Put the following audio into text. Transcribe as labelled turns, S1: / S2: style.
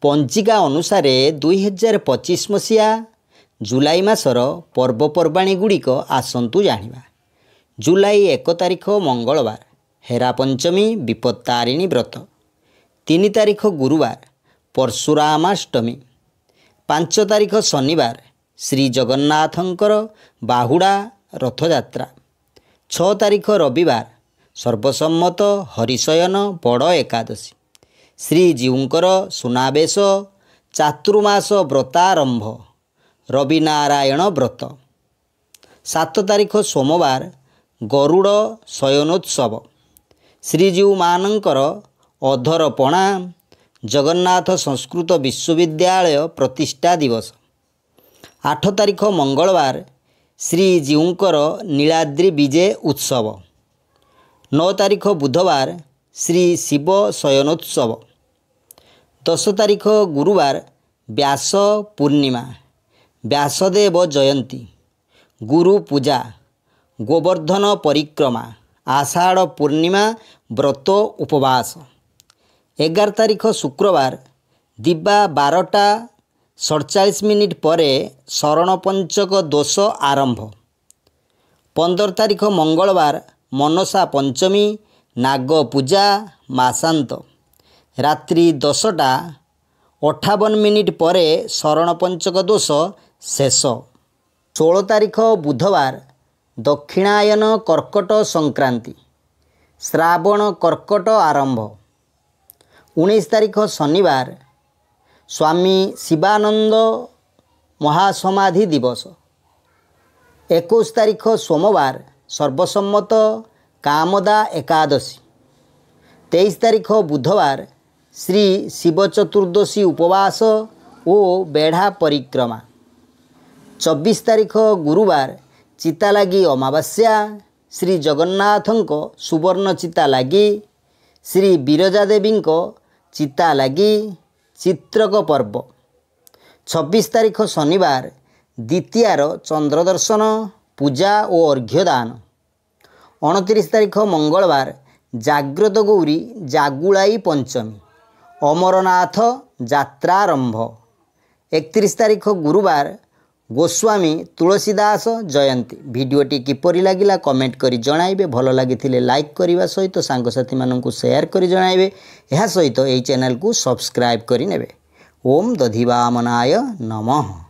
S1: पंजिका अनुसार 2025 मसीहा जुलाई मासर पर्वपर्वाणी गुड़िक आसतु जाना। जुलाई 1 तारिख मंगलवार हेरा पंचमी विपत्तारिणी व्रत, 3 तारिख गुरुवार परशुरामाष्टमी, 5 तारिख शनिवार श्री जगन्नाथंकर बाहुड़ा रथयात्रा, 6 तारिख रविवार सर्वसम्मत हरिशयन बड़ एकादशी, श्रीजीउंकर सुनावेश, चातुर्मास व्रतारंभ, रविनारायण व्रत, 7 तारिख सोमवार गरुड़ शयनोत्सव, श्रीजीउ मानकर अधरपणा, जगन्नाथ संस्कृत विश्वविद्यालय प्रतिष्ठा दिवस, 8 तारिख मंगलवार श्रीजीउंकर नीलाद्रि विजय उत्सव, 9 तारिख बुधवार श्री शिव शयनोत्सव, 10 तारिख गुरुवार व्यास पूर्णिमा, व्यासदेव जयंती, गुरु पूजा, गोवर्धन परिक्रमा, आषाढ़ पूर्णिमा व्रत उपवास, 11 तारिख शुक्रवार दिबा 12:47 पर शरण पंचक दोष आरंभ, 15 तारिख मंगलवार मनसा पंचमी नाग पूजा मासांत, रात्रि 10:58 पर शरण पंचक दोष शेष, 16 तारिख बुधवार दक्षिणायन कर्कट संक्रांति, श्रावण कर्कट आरंभ, 19 तारिख शनिवार स्वामी शिवानंद महासमाधि दिवस, 21 तारिख सोमवार सर्वसम्मत कामदा एकादशी, 23 तारिख बुधवार श्री शिव चतुर्दशी उपवास और बेढ़ा परिक्रमा, 24 तारिख गुरुवार चिता लगी अमावास्या, श्री जगन्नाथंक सुवर्ण चिता लगी, श्री विरजा देवी चिता लगी चित्रक पर्व, 26 तारिख शनिवार द्वितीयार चंद्र दर्शन पूजा और अर्घ्यदान, 29 तारिख मंगलवार जाग्रत गौरी जागुलाई पंचमी, अमरनाथ यात्रारंभ, 31 तारिख गुरुवार गोस्वामी तुलसीदास जयंती। वीडियोटी किपरि लागिला कमेंट करी जणाइबे, भल लागिथिले लाइक करिवा सहित सांगसाथी माननकु शेयर करी जणाइबे, एहा सहित एई चैनल को सब्सक्राइब करी नेबे। ओम दधिवामनाय नमः।